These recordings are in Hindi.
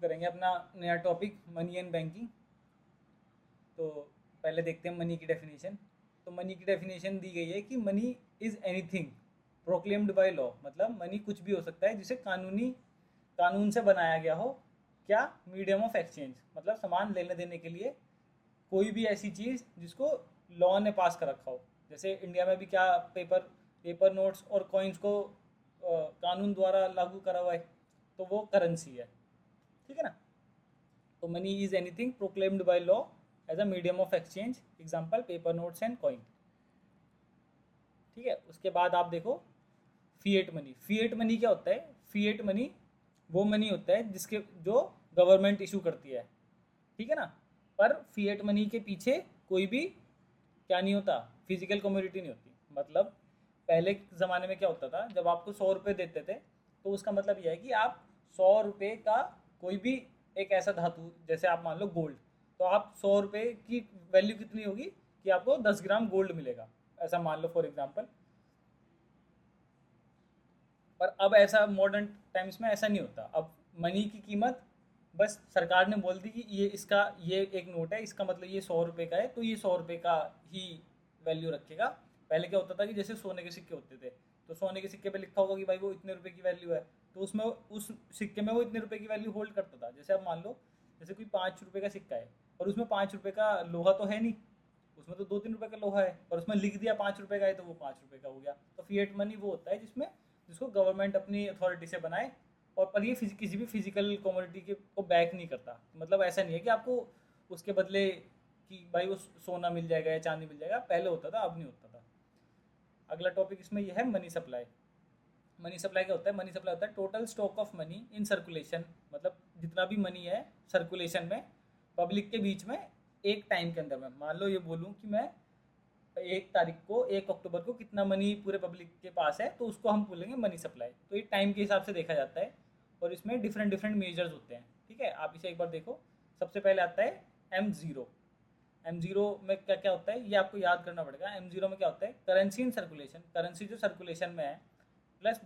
करेंगे अपना नया टॉपिक मनी एंड बैंकिंग। तो पहले देखते हैं मनी की डेफिनेशन। तो मनी की डेफिनेशन दी गई है कि money is anything proclaimed by law, मतलब मनी कुछ भी हो सकता है जिसे कानून से बनाया गया हो। क्या? मीडियम ऑफ एक्सचेंज, मतलब सामान लेने देने के लिए कोई भी ऐसी चीज़ जिसको लॉ ने पास कर रखा हो। जैसे इंडिया में भी क्या पेपर नोट्स और कॉइन्स को कानून द्वारा लागू करा हुआ है, तो वो करेंसी है। ठीक है ना। तो money is anything proclaimed by law as a medium of exchange, example paper notes and coin. ठीक है। उसके बाद आप देखो फिएट मनी। फिएट मनी क्या होता है? फिएट मनी वो मनी होता है जिसके जो गवर्नमेंट इशू करती है। ठीक है ना। पर फिएट मनी के पीछे कोई भी क्या नहीं होता, फिजिकल कम्युनिटी नहीं होती। मतलब पहले ज़माने में क्या होता था, जब आपको 100 रुपये देते थे तो उसका मतलब यह है कि आप 100 रुपये का कोई भी एक ऐसा धातु, जैसे आप मान लो गोल्ड, तो आप 100 रुपये की वैल्यू कितनी होगी कि आपको 10 ग्राम गोल्ड मिलेगा, ऐसा मान लो फॉर एग्जाम्पल। पर अब ऐसा मॉडर्न टाइम्स में ऐसा नहीं होता। अब मनी की कीमत बस सरकार ने बोल दी कि ये एक नोट है, इसका मतलब ये 100 रुपये का है, तो ये 100 रुपये का ही वैल्यू रखेगा। पहले क्या होता था कि जैसे सोने के सिक्के होते थे, तो सोने के सिक्के पे लिखा होगा कि भाई वो इतने रुपए की वैल्यू है, तो उसमें उस सिक्के में वो इतने रुपए की वैल्यू होल्ड करता था। जैसे अब मान लो जैसे कोई 5 रुपये का सिक्का है और उसमें 5 रुपये का लोहा तो है नहीं, उसमें तो 2-3 रुपये का लोहा है, और उसमें लिख दिया 5 रुपये का है, तो वो 5 रुपये का हो गया। तो फिएट मनी वो होता है जिसको गवर्नमेंट अपनी अथॉरिटी से बनाए, और पर ये किसी भी फिजिकल कमोडिटी के को बैक नहीं करता। मतलब ऐसा नहीं है कि आपको उसके बदले कि भाई वो सोना मिल जाएगा या चांदी मिल जाएगा, पहले होता था, अब नहीं होता था। अगला टॉपिक इसमें यह है मनी सप्लाई। मनी सप्लाई क्या होता है? मनी सप्लाई होता है total stock of money in circulation, मतलब जितना भी मनी है सर्कुलेशन में पब्लिक के बीच में एक टाइम के अंदर में। मान लो ये बोलूँ कि मैं 1 तारीख को 1 अक्टूबर को कितना मनी पूरे पब्लिक के पास है, तो उसको हम बोलेंगे मनी सप्लाई। तो ये टाइम के हिसाब से देखा जाता है, और इसमें डिफरेंट डिफरेंट मेजर्स होते हैं। ठीक है, आप इसे एक बार देखो। सबसे पहले आता है M0। M0 में क्या क्या होता है ये आपको याद करना पड़ेगा। M0 में क्या होता है? करेंसी इन सर्कुलेशन, करेंसी जो सर्कुलेशन में है, प्लस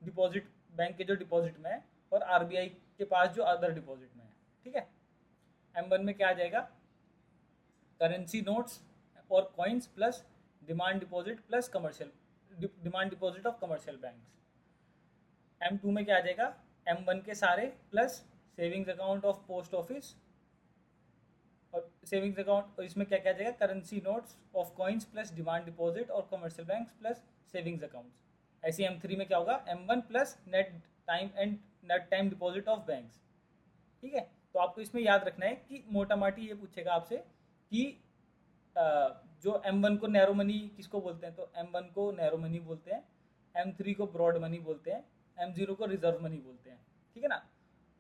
डिपॉजिट बैंक के जो डिपॉजिट में है, और RBI के पास जो अदर डिपॉजिट में है। ठीक है। M1 में क्या आ जाएगा? करेंसी नोट्स और coins plus demand deposit plus commercial demand deposit of commercial banks. M2 में क्या आ जाएगा? M1 के सारे plus savings account of post office और सेविंग्स अकाउंट, और इसमें क्या क्या आ जाएगा? Currency notes of coins plus demand deposit और commercial banks plus savings accounts. ऐसे M3 में क्या होगा? M1 plus net time deposit of banks. ठीक है। तो आपको इसमें याद रखना है कि मोटा माटी ये पूछेगा आपसे कि जो M1 को नैरो मनी किसको बोलते हैं, तो M1 को नैरो मनी बोलते हैं, M3 को ब्रॉड मनी बोलते हैं, M0 को रिजर्व मनी बोलते हैं। ठीक है ना।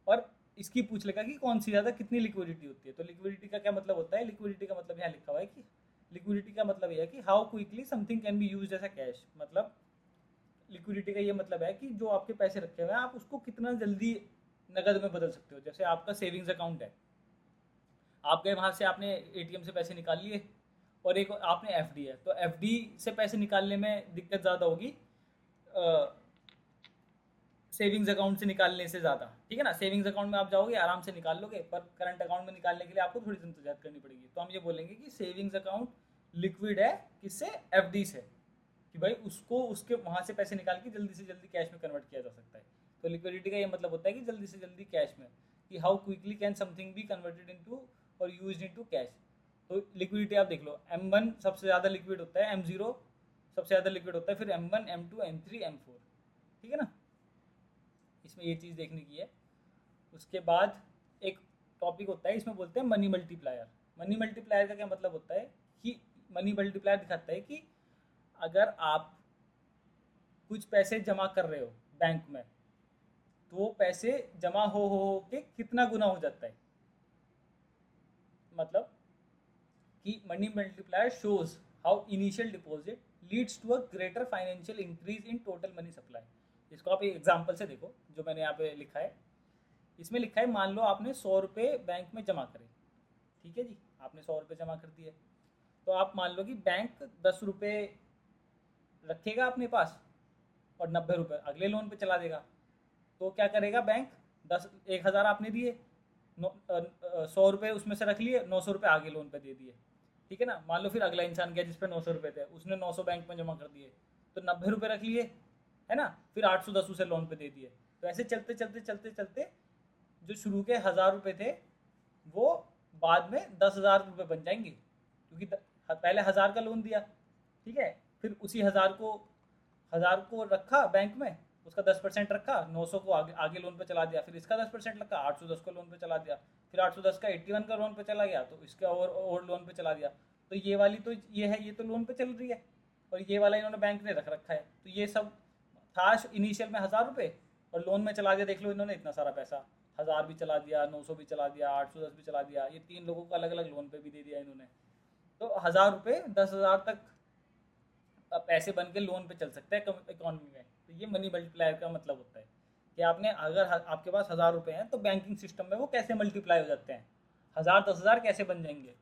और इसकी पूछ लेगा कि कौन सी ज़्यादा कितनी लिक्विडिटी होती है। तो लिक्विडिटी का क्या मतलब होता है? लिक्विडिटी का मतलब यहाँ लिखा हुआ है कि लिक्विडिटी का मतलब यह है कि how quickly something can be use as a cash. मतलब लिक्विडिटी का ये मतलब है कि जो आपके पैसे रखे हुए हैं आप उसको कितना जल्दी नगद में बदल सकते हो। जैसे आपका सेविंग्स अकाउंट है, आप गए वहाँ से, आपने ATM से पैसे निकाल लिए, और एक आपने FD है, तो FD से पैसे निकालने में दिक्कत ज़्यादा होगी सेविंग्स अकाउंट से निकालने से ज़्यादा। ठीक है ना। सेविंग्स अकाउंट में आप जाओगे आराम से निकाल लोगे, पर करंट अकाउंट में निकालने के लिए आपको थोड़ी सी इंतजार करनी पड़ेगी। तो हम ये बोलेंगे कि सेविंग्स अकाउंट लिक्विड है किससे? FD से, कि भाई उसको उसके वहाँ से पैसे निकाल के जल्दी से जल्दी कैश में कन्वर्ट किया जा सकता है। तो लिक्विडिटी का ये मतलब होता है कि जल्दी से जल्दी कैश में, कि how quickly can something be converted into और यूज्ड इनटू कैश। तो लिक्विडिटी आप देख लो, M1 सबसे ज़्यादा लिक्विड होता है, M0 सबसे ज़्यादा लिक्विड होता है, फिर M1 M2 M3 M4। ठीक है ना। इसमें ये चीज़ देखने की है। उसके बाद एक टॉपिक होता है, इसमें बोलते हैं मनी मल्टीप्लायर। मनी मल्टीप्लायर का क्या मतलब होता है कि मनी मल्टीप्लायर दिखाता है कि अगर आप कुछ पैसे जमा कर रहे हो बैंक में, तो वो पैसे जमा हो के कितना गुना हो जाता है। मतलब कि money multiplier shows how initial deposit leads to a greater financial increase in total money supply. इसको आप एक एग्जांपल से देखो, जो मैंने यहाँ पे लिखा है। इसमें लिखा है, मान लो आपने 100 रुपये बैंक में जमा करे। ठीक है जी, आपने 100 रुपये जमा कर दिए, तो आप मान लो कि बैंक 10 रुपये रखेगा अपने पास और 90 रुपये अगले लोन पे चला देगा। तो क्या करेगा बैंक? 1000 आपने दिए, 100 रुपये उसमें से रख लिए, 900 रुपये आगे लोन पे दे दिए, ठीक है ना। मान लो फिर अगला इंसान गया जिस पे 900 रुपये थे, उसने 900 बैंक में जमा कर दिए, तो 90 रुपये रख लिए, है ना। फिर 810 उसे लोन पे दे दिए। तो ऐसे चलते चलते चलते चलते जो शुरू के 1000 रुपये थे वो बाद में 10,000 रुपये बन जाएंगे, क्योंकि पहले 1000 का लोन दिया, ठीक है। फिर उसी 1000 को रखा बैंक में, उसका 10% रखा, 900 को आगे आगे लोन पे चला दिया, फिर इसका 10% रखा, 810 को लोन पे चला दिया, फिर 810 का 81 का लोन पे चला गया, तो इसका और लोन पे चला दिया। तो ये वाली तो ये है, ये तो लोन पे चल रही है, और ये वाला इन्होंने बैंक ने रख रखा है। तो ये सब था इनिशियल में 1000 रुपये, और लोन में चला दिया, देख लो इन्होंने इतना सारा पैसा, 1000 भी चला दिया, 900 भी चला दिया, 810 भी चला दिया, ये 3 लोगों को अलग अलग लोन पे भी दे दिया इन्होंने। तो 1000 रुपये 10,000 तक पैसे बन के लोन पे चल सकते हैं इकोनॉमी में। तो ये मनी मल्टीप्लायर का मतलब होता है कि आपने अगर आपके पास 1000 रुपये हैं तो बैंकिंग सिस्टम में वो कैसे मल्टीप्लाई हो जाते हैं, 1000 10,000 कैसे बन जाएंगे,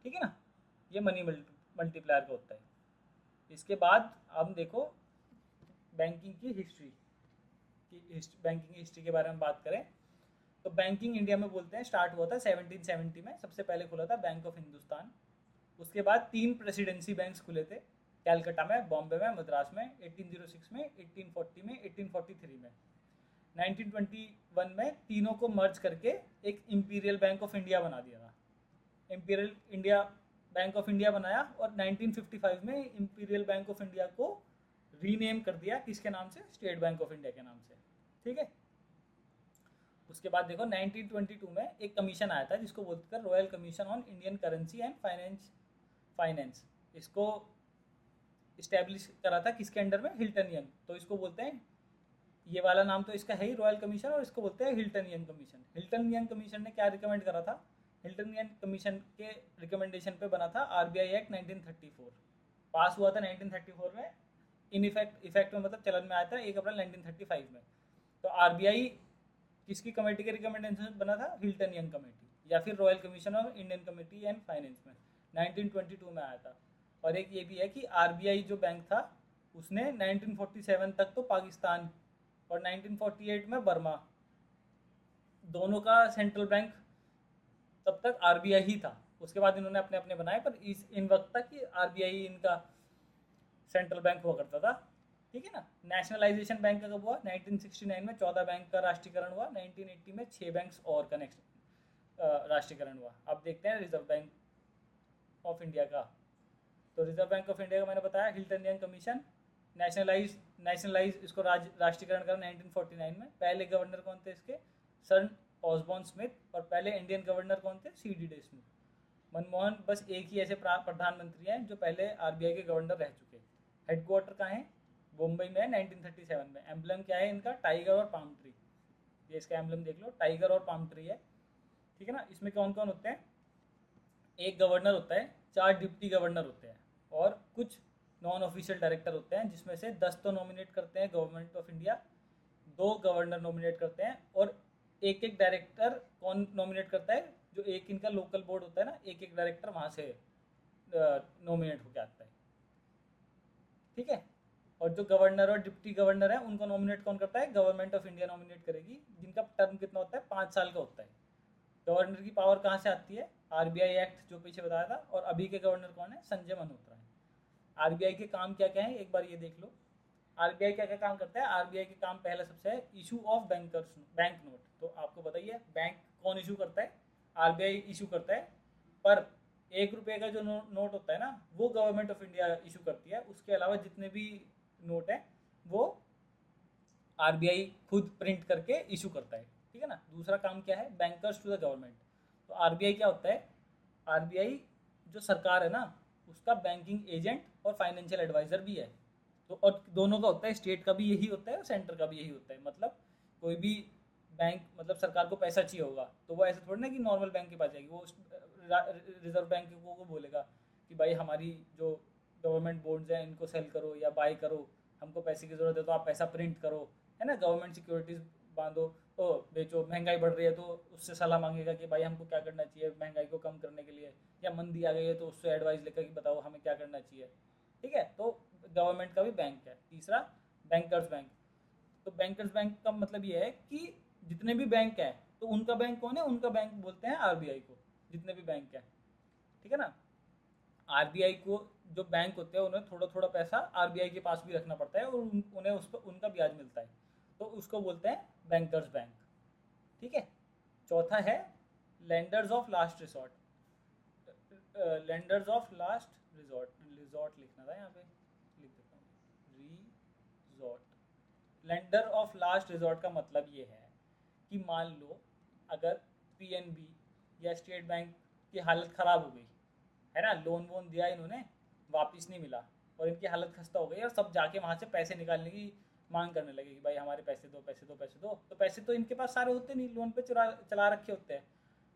ठीक है ना। ये मनी मल्टीप्लायर का होता है। इसके बाद हम देखो बैंकिंग की हिस्ट्री बैंकिंग हिस्ट्री के बारे में बात करें तो बैंकिंग इंडिया में बोलते हैं स्टार्ट हुआ था 1770 में, सबसे पहले खुला था बैंक ऑफ हिंदुस्तान। उसके बाद 3 प्रेसिडेंसी बैंक्स खुले थे, कैलकाटा में, बॉम्बे में, मद्रास में, 1806 में, 1840 में, 1843 में। 1921 में तीनों को मर्ज करके एक इंपीरियल बैंक ऑफ इंडिया बना दिया था। Imperial India bank of India बनाया, और 1955 में इंपीरियल बैंक ऑफ इंडिया को रीनेम कर दिया, किसके नाम से, स्टेट बैंक ऑफ इंडिया के नाम से, ठीक है। उसके बाद देखो 1922 में एक कमीशन आया था जिसको बोलते हैं royal commission on Indian currency and finance. इसको इस्टेब्लिश करा था किसके अंडर में, हिल्टन यंग। तो इसको बोलते हैं, ये वाला नाम तो इसका है ही रॉयल कमीशन, और इसको बोलते हैं Hilton young commission. Hilton young commission ने क्या रिकमेंड करा था, हिल्टन यंग कमीशन के रिकमेंडेशन पे बना था आरबीआई एक्ट 1934, पास हुआ था 1934 में, इन इफेक्ट में मतलब चलन में आया था 1 अप्रैल 1935 में। तो आरबीआई किसकी कमेटी के रिकमेंडेशन बना था, हिल्टन यंग कमेटी, या फिर royal commission of Indian committee and finance में 1922 में आया था। और एक ये भी है कि आरबीआई जो बैंक था उसने 1947 तक तो पाकिस्तान और 1948 में बर्मा, दोनों का सेंट्रल बैंक तब तक आरबीआई ही था। उसके बाद इन्होंने अपने अपने बनाए, पर इन वक्त तक कि आरबीआई इनका सेंट्रल बैंक हुआ करता था, ठीक है ना। नेशनलाइजेशन बैंक का कब हुआ, 1969 में 14 बैंक का राष्ट्रीयकरण हुआ, 1980 में 6 बैंक्स और का राष्ट्रीयकरण हुआ। अब देखते हैं रिजर्व बैंक ऑफ इंडिया का। तो रिजर्व बैंक ऑफ इंडिया का मैंने बताया हिल्टन यंग कमीशन, नेशनलाइज इसको राष्ट्रीयकरण करा 1949 में। पहले गवर्नर कौन थे इसके, सर ऑसबॉर्न स्मिथ, और पहले इंडियन गवर्नर कौन थे, सीडी डेशमुख। मनमोहन बस एक ही ऐसे प्रधानमंत्री हैं जो पहले आरबीआई के गवर्नर रह चुके। हेडक्वार्टर कहाँ है, मुंबई में है 1937 में। एम्बलम क्या है इनका, टाइगर और पाम ट्री, ये इसका एम्बलम देख लो, टाइगर और पाम ट्री है, ठीक है ना। इसमें कौन कौन होते हैं, एक गवर्नर होता है, 4 डिप्टी गवर्नर होते हैं, और कुछ नॉन ऑफिशियल डायरेक्टर होते हैं, जिसमें से 10 तो नॉमिनेट करते हैं government of India, 2 governor nominate करते हैं, और एक एक डायरेक्टर कौन नॉमिनेट करता है, जो एक इनका लोकल बोर्ड होता है ना, एक एक डायरेक्टर वहाँ से नॉमिनेट होकर आता है, ठीक है। और जो गवर्नर और डिप्टी गवर्नर है उनको नॉमिनेट कौन करता है, गवर्नमेंट ऑफ इंडिया नॉमिनेट करेगी, जिनका टर्म कितना होता है, 5 साल का होता है। गवर्नर की पावर कहाँ से आती है, आरबीआई एक्ट जो पीछे बताया था, और अभी के गवर्नर कौन है, संजय मल्होत्रा है। आरबीआई के काम क्या क्या है, एक बार ये देख लो। आरबीआई क्या क्या काम करता है, आरबीआई के काम पहला सबसे है इशू ऑफ बैंक नोट। तो आपको बताइए बैंक कौन इशू करता है, आरबीआई इशू करता है, पर 1 रुपये का जो नोट होता है ना, वो गवर्नमेंट ऑफ इंडिया इशू करती है। उसके अलावा जितने भी नोट है वो आरबीआई खुद प्रिंट करके इशू करता है, ठीक है ना। दूसरा काम क्या है, बैंकर्स टू द गवर्नमेंट। तो आरबीआई क्या होता है, आरबीआई जो सरकार है ना उसका बैंकिंग एजेंट और फाइनेंशियल एडवाइज़र भी है। तो और दोनों का होता है, स्टेट का भी यही होता है और सेंटर का भी यही होता है। मतलब कोई भी बैंक, मतलब सरकार को पैसा चाहिए होगा तो वो ऐसे थोड़ी ना कि नॉर्मल बैंक के पास जाएगी, वो रिजर्व बैंक को बोलेगा कि भाई हमारी जो गवर्नमेंट बॉन्ड्स हैं इनको सेल करो या बाय करो, हमको पैसे की ज़रूरत है तो आप पैसा प्रिंट करो, है ना, गवर्नमेंट सिक्योरिटीज़ बांधो, तो बेचो। महंगाई बढ़ रही है तो उससे सलाह मांगेगा कि भाई हमको क्या करना चाहिए महंगाई को कम करने के लिए, या मंदी आ गई है तो उससे एडवाइस लेकर कि बताओ हमें क्या करना चाहिए, ठीक है। तो गवर्नमेंट का भी बैंक है। तीसरा बैंकर्स बैंक। तो बैंकर्स बैंक का मतलब ये है कि जितने भी बैंक हैं, तो उनका बैंक कौन है? उनका बैंक बोलते हैं आरबीआई को, जितने भी बैंक हैं, ठीक है ना। आरबीआई को जो बैंक होते हैं उन्हें थोड़ा थोड़ा पैसा आरबीआई के पास भी रखना पड़ता है और उन्हें उस पर उनका ब्याज मिलता है, तो उसको बोलते हैं बैंकर्स बैंक, ठीक है। चौथा है lenders of last resort. Lenders of last resort, resort लिखना था यहाँ पे, लिख देता हूँ resort. Lender of last resort का मतलब ये है कि मान लो अगर पीएनबी या स्टेट बैंक की हालत ख़राब हो गई है ना, लोन वोन दिया इन्होंने, वापस नहीं मिला और इनकी हालत खस्ता हो गई और सब जाके वहाँ से पैसे निकालने की मांग करने लगे कि भाई हमारे पैसे दो, पैसे दो, पैसे दो, तो पैसे तो इनके पास सारे होते नहीं, लोन पे चला रखे होते हैं।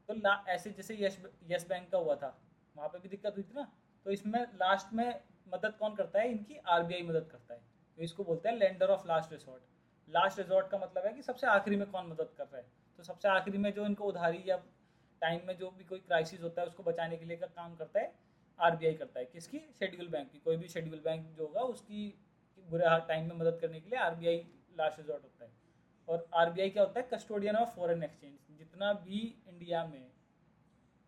तो ऐसे जैसे यस बैंक का हुआ था, वहाँ पे भी दिक्कत हुई थी ना, तो इसमें लास्ट में मदद कौन करता है? इनकी आरबीआई मदद करता है, तो इसको बोलते हैं lender of last resort. Last resort का मतलब है कि सबसे आखिरी में कौन मदद कर रहा है, तो सबसे आखिरी में जो इनको उधारी या टाइम में जो भी कोई क्राइसिस होता है उसको बचाने के लिए का काम करता है आरबीआई करता है। किसकी? शेड्यूल बैंक की। कोई भी शेड्यूल बैंक जो होगा उसकी बुरे टाइम में मदद करने के लिए आरबीआई लास्ट रिजॉर्ट होता है। और आरबीआई क्या होता है? Custodian of foreign exchange. जितना भी इंडिया में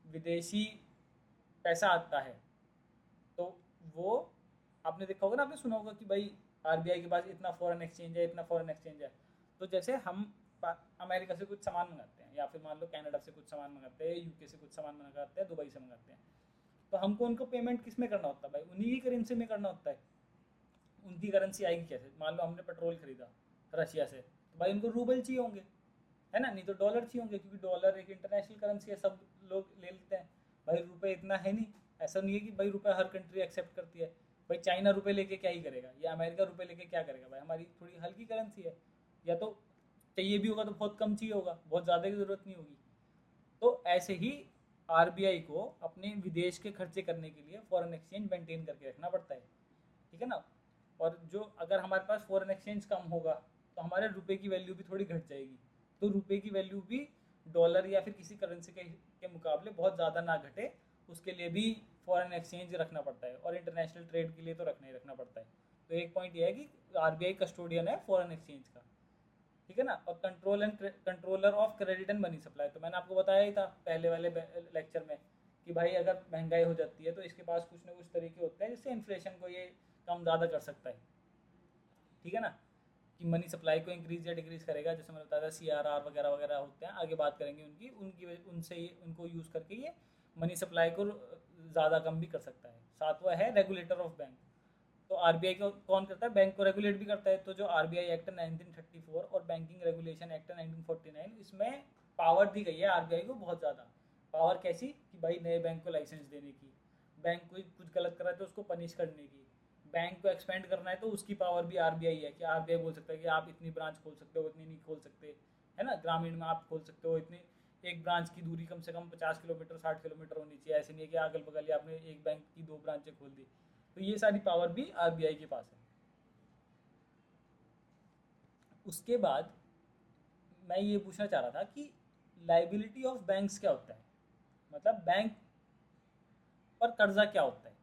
विदेशी पैसा आता है तो वो, आपने देखा होगा ना, आपने सुना होगा कि भाई आरबीआई के पास इतना फॉरेन एक्सचेंज है, इतना फॉरेन एक्सचेंज है। तो जैसे हम अमेरिका से कुछ सामान मंगाते हैं या फिर मान लो कनाडा से कुछ सामान मंगाते हैं, यूके से कुछ सामान मंगाते हैं, दुबई से मंगाते हैं, तो हमको उनको पेमेंट किस में करना होता है भाई? उन्हीं की करेंसी में करना होता है। उनकी करेंसी आएगी कैसे? मान लो हमने पेट्रोल खरीदा रशिया से, तो भाई उनको रूबल चाहिए होंगे, है ना, नहीं तो डॉलर चाहिए होंगे, क्योंकि डॉलर एक इंटरनेशनल करेंसी है, सब लोग ले लेते हैं। भाई रुपए इतना है नहीं, ऐसा नहीं है कि भाई रुपए हर कंट्री एक्सेप्ट करती है। भाई चाइना रुपए लेके क्या ही करेगा, या अमेरिका रुपए लेके क्या करेगा? भाई हमारी थोड़ी हल्की करेंसी है, या तो चाहिए भी होगा तो बहुत कम चाहिए होगा, बहुत ज़्यादा की ज़रूरत नहीं होगी। तो ऐसे ही आरबीआई को अपने विदेश के खर्चे करने के लिए फॉरेन एक्सचेंज मेंटेन करके रखना पड़ता है, ठीक है ना। और जो अगर हमारे पास फॉरेन एक्सचेंज कम होगा तो हमारे रुपए की वैल्यू भी थोड़ी घट जाएगी, तो रुपए की वैल्यू भी डॉलर या फिर किसी करेंसी के मुकाबले बहुत ज़्यादा ना घटे, उसके लिए भी फॉरेन एक्सचेंज रखना पड़ता है, और इंटरनेशनल ट्रेड के लिए तो रखना ही रखना पड़ता है। तो एक पॉइंट ये है कि आरबीआई कस्टोडियन है फॉरेन एक्सचेंज का, ठीक है ना। और controller of credit and money supply, तो मैंने आपको बताया ही था पहले वाले लेक्चर में कि भाई अगर महंगाई हो जाती है तो इसके पास कुछ ना कुछ तरीके होते हैं जिससे इन्फ्लेशन को ये कम ज़्यादा कर सकता है, ठीक है ना। कि मनी सप्लाई को इंक्रीज या डिक्रीज करेगा, जैसे मैंने बताया था सीआरआर वगैरह वगैरह होते हैं, आगे बात करेंगे उनकी उनकी उनसे ये उनको यूज़ करके ये मनी सप्लाई को ज़्यादा कम भी कर सकता है। सातवां है रेगुलेटर ऑफ बैंक। तो आरबीआई को कौन करता है? बैंक को रेगुलेट भी करता है। तो जो आरबीआई एक्ट 1934 और बैंकिंग रेगुलेशन एक्ट 1949, इसमें पावर दी गई है आरबीआई को बहुत ज़्यादा। पावर कैसी? कि भाई नए बैंक को लाइसेंस देने की, बैंक कोई कुछ गलत कर रहा है तो उसको पनिश करने की, बैंक को एक्सपेंड करना है तो उसकी पावर भी आरबीआई है कि आरबीआई बोल सकता है कि आप इतनी ब्रांच खोल सकते हो, इतनी नहीं खोल सकते, है ना। ग्रामीण में आप खोल सकते हो इतनी, एक ब्रांच की दूरी कम से कम 50 किलोमीटर 60 किलोमीटर होनी चाहिए, ऐसे नहीं है कि अगल बगल ही आपने एक बैंक की 2 ब्रांचें खोल दी। तो ये सारी पावर भी आरबीआई के पास है। उसके बाद मैं ये पूछना चाह रहा था कि लाइबिलिटी ऑफ बैंक्स क्या होता है, मतलब बैंक पर कर्जा क्या होता है,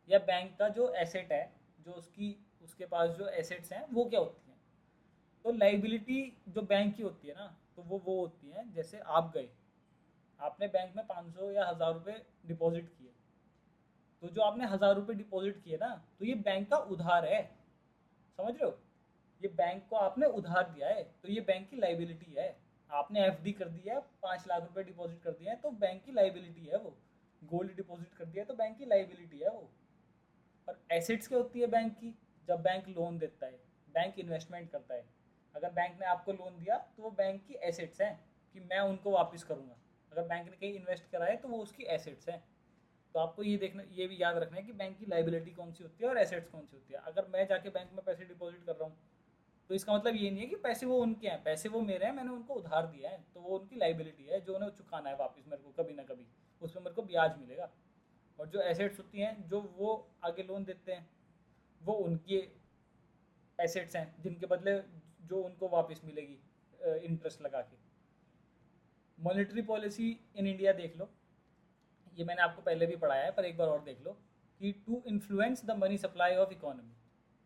या बैंक का जो एसेट है, जो उसकी उसके पास जो एसेट्स हैं वो क्या होती हैं। तो लाइबिलिटी जो बैंक की होती है ना, तो वो होती है, जैसे आप गए, आपने बैंक में 500 या 1000 रुपये डिपॉजिट किए, तो जो आपने 1000 रुपये डिपॉजिट किए ना, तो ये बैंक का उधार है, समझ रहे हो। ये बैंक को आपने उधार दिया है, तो ये बैंक की लाइबिलिटी है। आपने एफडी कर दी है, 5 लाख रुपए डिपॉजिट कर दिए हैं, तो बैंक की लाइबिलिटी है वो। गोल्ड डिपॉजिट कर दिया है तो बैंक की लाइबिलिटी है वो। और एसेट्स क्या होती है बैंक की? जब बैंक लोन देता है, बैंक इन्वेस्टमेंट करता है, अगर बैंक ने आपको लोन दिया तो वो बैंक की एसेट्स हैं कि मैं उनको वापस करूँगा। अगर बैंक ने कहीं इन्वेस्ट करा है तो वो उसकी एसेट्स हैं। तो आपको ये देखना, ये भी याद रखना है कि बैंक की लाइबिलिटी कौन सी होती है और एसेट्स कौन सी होती है। अगर मैं जाके बैंक में पैसे डिपॉजिट कर रहा हूँ तो इसका मतलब ये नहीं है कि पैसे वो उनके हैं, पैसे वो मेरे हैं, मैंने उनको उधार दिया है, तो वो उनकी लाइबिलिटी है जो उन्हें चुकाना है वापस मेरे को कभी ना कभी, उसमें मेरे को ब्याज मिलेगा। और जो एसेट्स होती हैं जो वो आगे लोन देते हैं, वो उनकी एसेट्स हैं जिनके बदले जो उनको वापस मिलेगी इंटरेस्ट लगा के। मॉनेटरी पॉलिसी इन इंडिया देख लो, ये मैंने आपको पहले भी पढ़ाया है पर एक बार और देख लो, कि to influence the money supply of economy.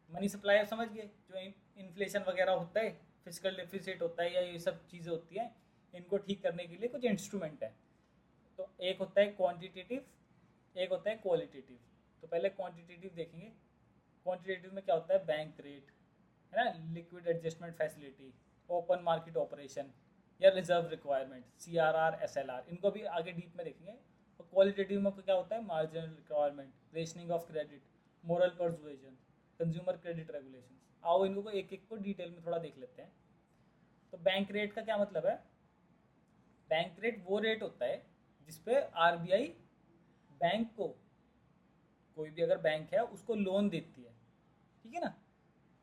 Money supply आप समझ गए, जो इन्फ्लेशन वगैरह होता है फिजिकल डेफिसिट होता है या ये सब चीज़ें होती हैं, इनको ठीक करने के लिए कुछ इंस्ट्रूमेंट है। तो एक होता है क्वांटिटेटिव, एक होता है क्वालिटेटिव। तो पहले क्वांटिटेटिव देखेंगे। क्वांटिटेटिव में क्या होता है, बैंक रेट है ना, liquid adjustment facility, open market operation या रिजर्व रिक्वायरमेंट, CRR SLR, इनको भी आगे डीप में देखेंगे। और क्वालिटेटिव में क्या होता है, marginal requirement, rationing of credit, moral persuasion, consumer credit regulation. आओ इनको एक एक को डिटेल में थोड़ा देख लेते हैं। तो बैंक रेट का क्या मतलब है, बैंक रेट वो रेट होता है जिसपे RBI बैंक को, कोई भी अगर बैंक है उसको लोन देती है, ठीक है ना,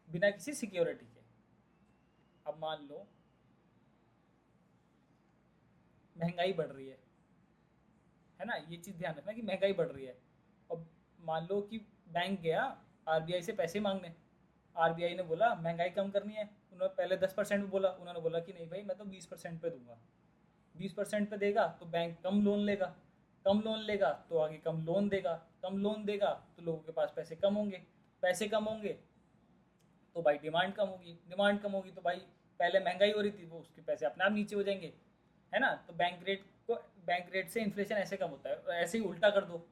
बिना किसी सिक्योरिटी के। अब मान लो महंगाई बढ़ रही है ना, ये चीज़ ध्यान रखना कि महंगाई बढ़ रही है। और मान लो कि बैंक गया RBI से पैसे मांगने, RBI ने बोला महंगाई कम करनी है, उन्होंने पहले 10% पे बोला, उन्होंने बोला कि नहीं भाई मैं तो 20% पे दूंगा। 20% पे देगा तो बैंक कम लोन लेगा, कम लोन लेगा तो आगे कम लोन देगा, कम लोन देगा तो लोगों के पास पैसे कम होंगे, पैसे कम होंगे तो भाई डिमांड कम होगी, डिमांड कम होगी तो भाई पहले महंगाई हो रही थी वो उसके पैसे अपने आप नीचे हो जाएंगे, है ना। तो बैंक रेट को, बैंक रेट से इन्फ्लेशन ऐसे कम होता है। और ऐसे ही उल्टा कर दो,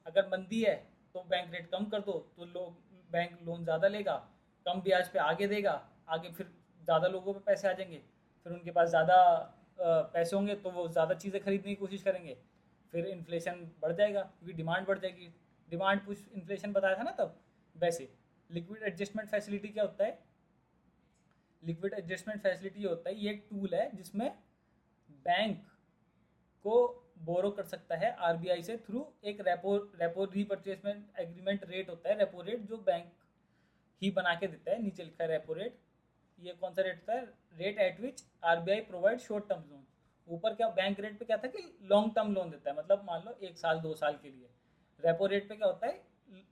अगर मंदी है तो बैंक रेट कम कर दो तो लोग, बैंक लोन ज़्यादा लेगा, कम ब्याज पे आगे देगा, आगे फिर ज़्यादा लोगों पे पैसे आ जाएंगे, फिर उनके पास ज़्यादा पैसे होंगे तो वो ज़्यादा चीज़ें खरीदने की कोशिश करेंगे, फिर इन्फ्लेशन बढ़ जाएगा क्योंकि डिमांड बढ़ जाएगी। डिमांड पुश इन्फ्लेशन बताया था ना तब। वैसे लिक्विड एडजस्टमेंट फैसिलिटी क्या होता है, लिक्विड एडजस्टमेंट फैसिलिटी होता है, ये एक टूल है जिसमें बैंक को बोरो कर सकता है RBI से थ्रू एक रेपो, रेपो रीपरचेसमेंट एग्रीमेंट रेट होता है, रेपो रेट जो बैंक ही बना के देता है, नीचे लिखा है रेपो रेट। ये कौन सा रेट होता है, rate at which RBI provide short term loan. ऊपर क्या बैंक रेट पे क्या था कि लॉन्ग टर्म लोन देता है, मतलब मान लो 1 साल 2 साल के लिए। रेपो रेट पे क्या होता है,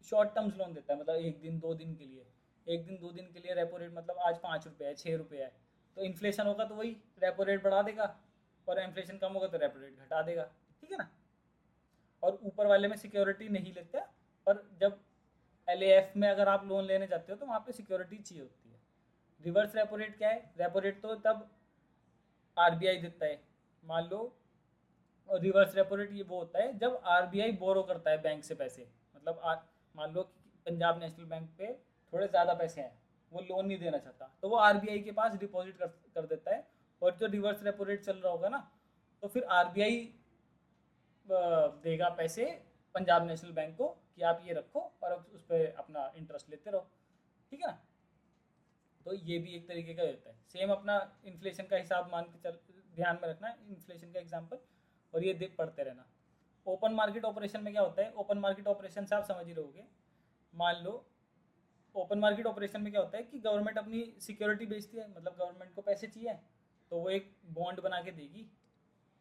शॉर्ट टर्म्स लोन देता है, मतलब 1 दिन 2 दिन के लिए, 1 दिन 2 दिन के लिए रेपो रेट, मतलब आज 5 रुपये है 6 रुपये है, तो इन्फ्लेशन होगा तो वही रेपो रेट बढ़ा देगा, और इन्फ्लेशन कम होगा तो रेपो रेट घटा देगा, ठीक है ना। और ऊपर वाले में सिक्योरिटी नहीं लेता, पर जब LAF में अगर आप लोन लेने जाते हो तो वहाँ पे सिक्योरिटी चाहिए होती है। रिवर्स रेपो रेट क्या है, रेपो रेट तो तब RBI देता है, मान लो। और रिवर्स रेपो रेट ये वो होता है जब RBI बोरो करता है बैंक से पैसे, मतलब मान लो कि पंजाब नेशनल बैंक पे थोड़े ज़्यादा पैसे हैं, वो लोन नहीं देना चाहता तो वो RBI के पास डिपॉजिट कर देता है। और जो रिवर्स रेपो रेट चल रहा होगा ना, तो फिर RBI देगा पैसे पंजाब नेशनल बैंक को कि आप ये रखो और उस पर अपना इंटरेस्ट लेते रहो, ठीक है ना। तो ये भी एक तरीके का होता है। सेम अपना इन्फ्लेशन का हिसाब मान के चल, ध्यान में रखना इन्फ्लेशन का एग्जांपल, और ये देख पढ़ते रहना। ओपन मार्केट ऑपरेशन में क्या होता है, ओपन मार्केट ऑपरेशन से आप समझ ही रहोगे। मान लो ओपन मार्केट ऑपरेशन में क्या होता है कि गवर्नमेंट अपनी सिक्योरिटी बेचती है, मतलब गवर्नमेंट को पैसे चाहिए तो वो एक बॉन्ड बना के देगी,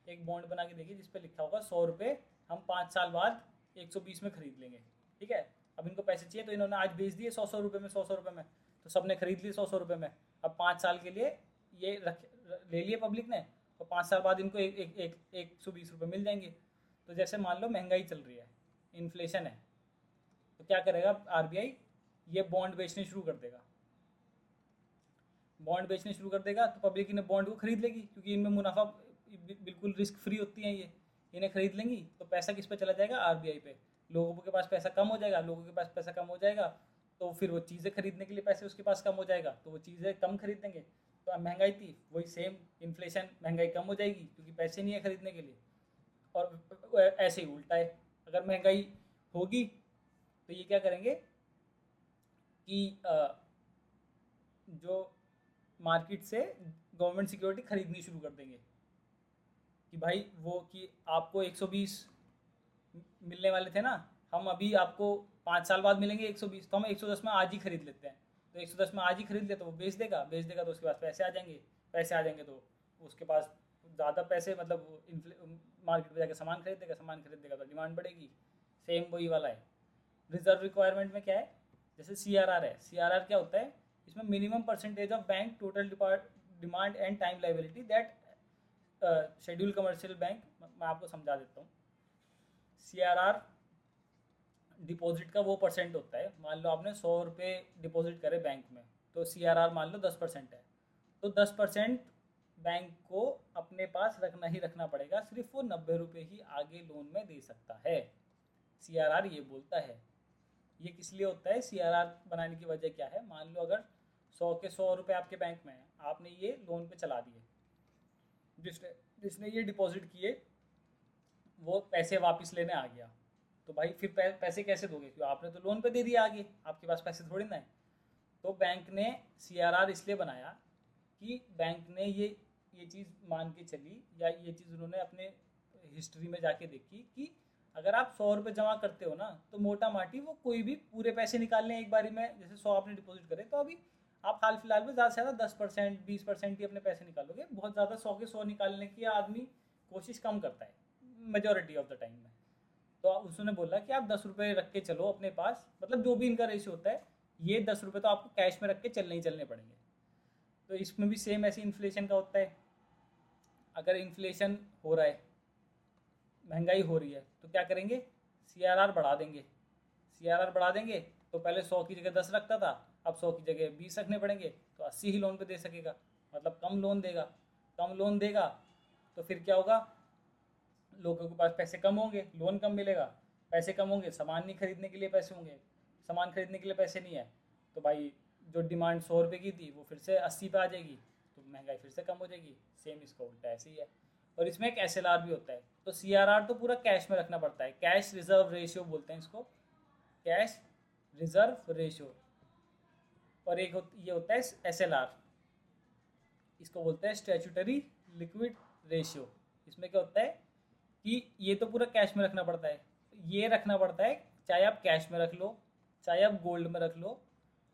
एक बॉन्ड बना के देगी जिस पे लिखा होगा 100 रुपये हम 5 साल बाद 120 में खरीद लेंगे, ठीक है। अब इनको पैसे चाहिए तो इन्होंने आज बेच दिए 100 100 रुपये में, 100 100 रुपये में, तो सबने खरीद लिए 100 100 रुपये में। अब 5 साल के लिए ये रख ले लिए पब्लिक ने, और 5 साल बाद इनको 120 रुपये मिल जाएंगे। तो जैसे मान लो महंगाई चल रही है, इन्फ्लेशन है, तो क्या करेगा RBI, ये बॉन्ड बेचने शुरू कर देगा, बॉन्ड बेचने शुरू कर देगा तो पब्लिक इन्हें बॉन्ड को खरीद लेगी क्योंकि इनमें मुनाफा बिल्कुल रिस्क फ्री होती हैं ये, इन्हें खरीद लेंगी तो पैसा किस पे चला जाएगा, RBI पे। लोगों के पास पैसा कम हो जाएगा, लोगों के पास पैसा कम हो जाएगा तो फिर वो चीज़ें खरीदने के लिए पैसे उसके पास कम हो जाएगा, तो वो चीज़ें कम खरीदेंगे। तो अब महंगाई थी वही सेम इन्फ्लेशन, महंगाई कम हो जाएगी क्योंकि पैसे नहीं है खरीदने के लिए। और ऐसे ही उल्टा है, अगर महंगाई होगी तो ये क्या करेंगे कि जो मार्केट से गवर्नमेंट सिक्योरिटी खरीदनी शुरू कर देंगे कि भाई वो कि आपको 120 मिलने वाले थे ना, हम अभी आपको 5 साल बाद मिलेंगे 120, तो हम 110 में आज ही खरीद लेते हैं। तो 110 में आज ही खरीद ले तो वो बेच देगा, बेच देगा तो उसके पास पैसे आ जाएंगे, पैसे आ जाएंगे तो उसके पास ज़्यादा पैसे, मतलब मार्केट में जाकर सामान खरीद देगा, सामान खरीद देगा तो डिमांड बढ़ेगी। सेम वही वाला है। रिजर्व रिक्वायरमेंट में क्या है, जैसे CRR है, CRR क्या होता है, इसमें minimum percentage of bank total demand and time liability that schedule commercial bank. मैं आपको समझा देता हूँ। CRR डिपॉजिट का वो परसेंट होता है, मान लो आपने 100 रुपये डिपॉजिट करे बैंक में, तो CRR मान लो 10% है, तो 10% बैंक को अपने पास रखना ही रखना पड़ेगा, सिर्फ वो 90 रुपये ही आगे लोन में दे सकता है। CRR ये बोलता है। ये किस लिए होता है, CRR बनाने की वजह क्या है? मान लो अगर 100 के 100 रुपये आपके बैंक में है, आपने ये लोन पे चला दिए, जिसने जिसने ये डिपॉजिट किए वो पैसे वापस लेने आ गया, तो भाई फिर पैसे कैसे दोगे? क्योंकि आपने तो लोन पे दे दिया आगे, आपके पास पैसे थोड़ी ना है। तो बैंक ने CRR इसलिए बनाया कि बैंक ने ये चीज़ मान के चली, या ये चीज़ उन्होंने अपने हिस्ट्री में जाके देखी कि अगर आप 100 रुपये जमा करते हो ना, तो मोटा माटी वो कोई भी पूरे पैसे निकालने एक बारी में, जैसे 100 आपने डिपॉजिट करे, तो अभी आप हाल फिलहाल में ज़्यादा से ज़्यादा 10% 20% ही अपने पैसे निकालोगे। बहुत ज़्यादा 100 के 100 निकालने की आदमी कोशिश कम करता है मेजोरिटी ऑफ द टाइम में। तो उसने बोला कि आप 10 रुपये रख के चलो अपने पास, मतलब जो भी इनका रेशियो होता है, ये 10 रुपये तो आपको कैश में रख के चलने ही चलने पड़ेंगे। तो इसमें भी सेम ऐसी इन्फ्लेशन का होता है। अगर इन्फ्लेशन हो रहा है, महंगाई हो रही है, तो क्या करेंगे? CRR बढ़ा देंगे। CRR बढ़ा देंगे तो पहले 100 की जगह 10 रखता था, अब 100 की जगह 20 रखने पड़ेंगे, तो 80 ही लोन पे दे सकेगा, मतलब कम लोन देगा। कम लोन देगा तो फिर क्या होगा? लोगों के पास पैसे कम होंगे, लोन कम मिलेगा, पैसे कम होंगे, सामान नहीं खरीदने के लिए पैसे होंगे, सामान खरीदने के लिए पैसे नहीं है, तो भाई जो डिमांड 100 रुपये की थी वो फिर से 80 पे आ जाएगी, तो महंगाई फिर से कम हो जाएगी। सेम इसका उल्टा ऐसे ही है। और इसमें एक SLR भी होता है। तो CRR तो पूरा कैश में रखना पड़ता है, कैश रिजर्व रेशियो बोलते हैं इसको, कैश रिजर्व रेशियो। और एक ये होता है SLR, इसको बोलते हैं स्टैट्यूटरी लिक्विड रेशियो। इसमें क्या होता है कि ये तो पूरा कैश में रखना पड़ता है, ये रखना पड़ता है, चाहे आप कैश में रख लो, चाहे आप गोल्ड में रख लो,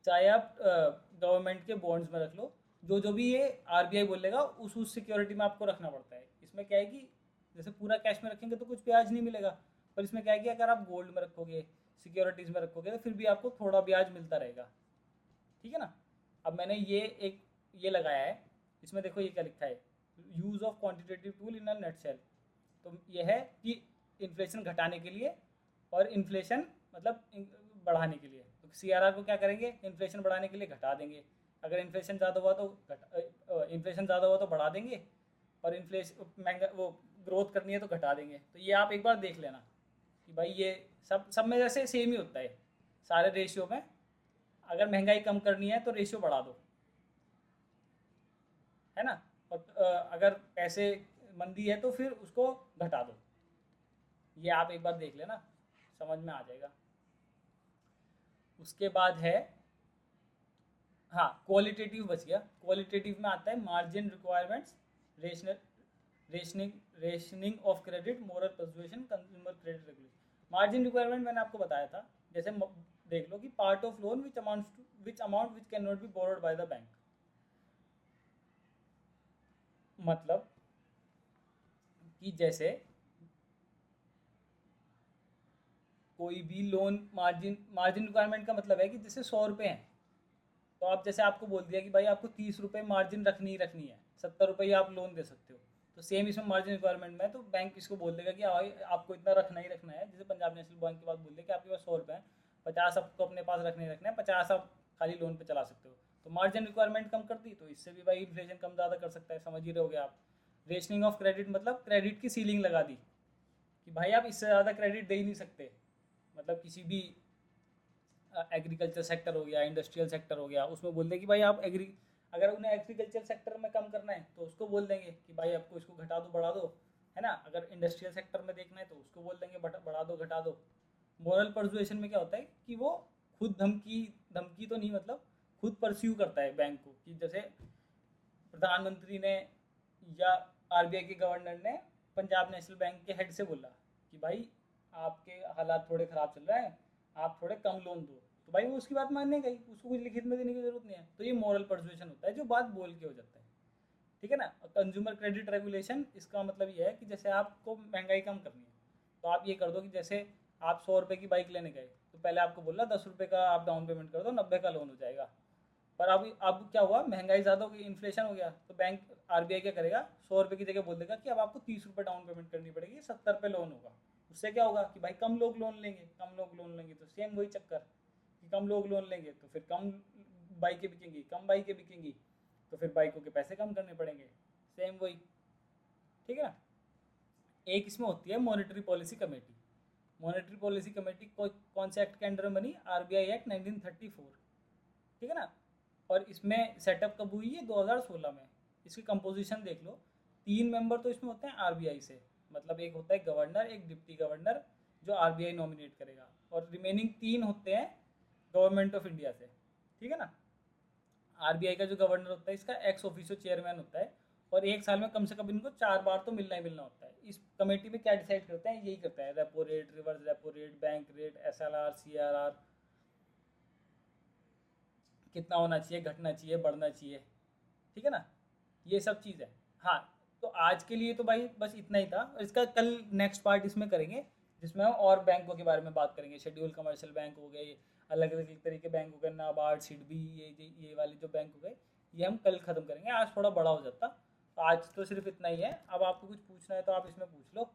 चाहे आप गवर्नमेंट के बॉन्ड्स में रख लो, जो जो भी ये RBI बोलेगा उस सिक्योरिटी में आपको रखना पड़ता है। इसमें क्या है कि जैसे पूरा कैश में रखेंगे तो कुछ ब्याज नहीं मिलेगा, पर इसमें क्या है कि अगर आप गोल्ड में रखोगे, सिक्योरिटीज़ में रखोगे, तो फिर भी आपको थोड़ा ब्याज मिलता रहेगा। ठीक है ना? अब मैंने ये लगाया है, इसमें देखो ये क्या लिखा है, use of quantitative tool in a nutshell. तो ये है कि इन्फ्लेशन घटाने के लिए और इन्फ्लेशन मतलब बढ़ाने के लिए। तो CRR को क्या करेंगे? इन्फ्लेशन बढ़ाने के लिए घटा देंगे। अगर इन्फ्लेशन ज़्यादा हुआ तो बढ़ा देंगे, और इन्फ्लेशन महंगा वो ग्रोथ करनी है तो घटा देंगे। तो ये आप एक बार देख लेना कि भाई ये सब में जैसे सेम ही होता है सारे रेशियो में। अगर महंगाई कम करनी है तो रेशियो बढ़ा दो, है ना? और अगर पैसे मंदी है तो फिर उसको घटा दो। ये आप एक बार देख लेना, समझ में आ जाएगा। उसके बाद है, हाँ, क्वालिटेटिव बच गया। क्वालिटेटिव में आता है margin requirements, rational rationing rationing of credit, moral persuasion, consumer credit regulation. Margin requirement मैंने आपको बताया था, जैसे देख लो कि part of loan which amount which can not be borrowed by the bank. मतलब कि जैसे कोई भी लोन, मार्जिन रिक्वायरमेंट का मतलब है कि जैसे 100 रुपये हैं, तो आप जैसे आपको बोल दिया कि भाई आपको 30 रुपये मार्जिन रखनी ही रखनी है, 70 रुपये आप लोन दे सकते हो। तो सेम इसमें मार्जिन रिक्वायरमेंट में तो बैंक इसको बोल देगा कि भाई आपको इतना रखना ही रखना है। जैसे पंजाब नेशनल बैंक की बात बोल दे कि आपके पास 100 रुपये हैं, 50 आपको अपने पास रखने ही रखना है, 50 आप खाली लोन पे चला सकते हो। तो मार्जिन रिक्वायरमेंट कम कर दी, तो इससे भी भाई इन्फ्लेशन कम ज़्यादा कर सकता है, समझ ही रहोगे आप। रेशनिंग ऑफ क्रेडिट मतलब क्रेडिट की सीलिंग लगा दी कि भाई आप इससे ज़्यादा क्रेडिट दे ही नहीं सकते। मतलब किसी भी एग्रीकल्चर सेक्टर हो गया, इंडस्ट्रियल सेक्टर हो गया, उसमें बोल दें कि भाई आप अगर उन्हें एग्रीकल्चर सेक्टर में कम करना है तो उसको बोल देंगे कि भाई आपको इसको घटा दो बढ़ा दो, है ना? अगर इंडस्ट्रियल सेक्टर में देखना है तो उसको बोल देंगे बढ़ा दो घटा दो। मॉरल परसुएशन में क्या होता है कि वो खुद धमकी धमकी तो नहीं, मतलब खुद परस्यू करता है बैंक को, कि जैसे प्रधानमंत्री ने या RBI के गवर्नर ने पंजाब नेशनल बैंक के हेड से बोला कि भाई आपके हालात थोड़े ख़राब चल रहे हैं, आप थोड़े कम लोन दो, तो भाई वो उसकी बात मानेगा ही, उसको कुछ लिखित में देने की जरूरत नहीं है। तो ये मॉरल परसुएशन होता है, जो बात बोल के हो जाता है। ठीक है ना? कंज्यूमर क्रेडिट रेगुलेशन, इसका मतलब ये है कि जैसे आपको महंगाई कम करनी है, तो आप ये कर दो कि जैसे आप 100 रुपये की बाइक लेने गए, तो पहले आपको बोला 10 रुपये का आप डाउन पेमेंट कर दो, 90 का लोन हो जाएगा। पर अब क्या हुआ, महंगाई ज़्यादा हो गई, इन्फ्लेशन हो गया, तो बैंक RBI क्या करेगा, 100 रुपये की जगह बोल देगा कि अब आपको 30 रुपये डाउन पेमेंट करनी पड़ेगी, 70 पे लोन होगा। उससे क्या होगा कि भाई कम लोग लोन लेंगे, कम लोग लोन लेंगे तो सेम वही चक्कर कि कम लोग लोन लेंगे तो फिर कम बाइकें बिकेंगी, कम बाइकें बिकेंगी तो फिर बाइकों के पैसे कम करने पड़ेंगे, सेम वही, ठीक है ना। एक इसमें होती है monetary policy committee. Monetary policy committee कौन से एक्ट के अंडर बनी? आरबीआई एक्ट 1934, ठीक है ना। और इसमें सेटअप कब हुई है? 2016 में। इसकी कंपोजिशन देख लो, 3 मेंबर तो इसमें होते हैं आरबीआई से, मतलब एक होता है गवर्नर, एक डिप्टी गवर्नर जो आरबीआई नॉमिनेट करेगा, और रिमेनिंग 3 होते हैं गवर्नमेंट ऑफ इंडिया से, ठीक है ना। आरबीआई का जो गवर्नर होता है इसका एक्स ऑफिशियो चेयरमैन होता है, और एक साल में कम से कम इनको 4 बार तो मिलना ही मिलना होता है। इस कमेटी में क्या डिसाइड करते हैं? यही करता है, repo rate, reverse repo rate, bank rate, SLR, CRR, कितना होना चाहिए, घटना चाहिए, बढ़ना चाहिए, ठीक है ना, ये सब चीज़ है। हाँ, तो आज के लिए तो भाई बस इतना ही था, और इसका कल नेक्स्ट पार्ट इसमें करेंगे, जिसमें हम और बैंकों के बारे में बात करेंगे। शेड्यूल कमर्शियल बैंक हो गए, अलग अलग तरीके बैंक हो गए, नाबार्ड, सिडबी, ये वाले जो बैंक हो गए, ये हम कल ख़त्म करेंगे। आज थोड़ा बड़ा हो जाता, तो आज तो सिर्फ इतना ही है। अब आपको कुछ पूछना है तो आप इसमें पूछ लो।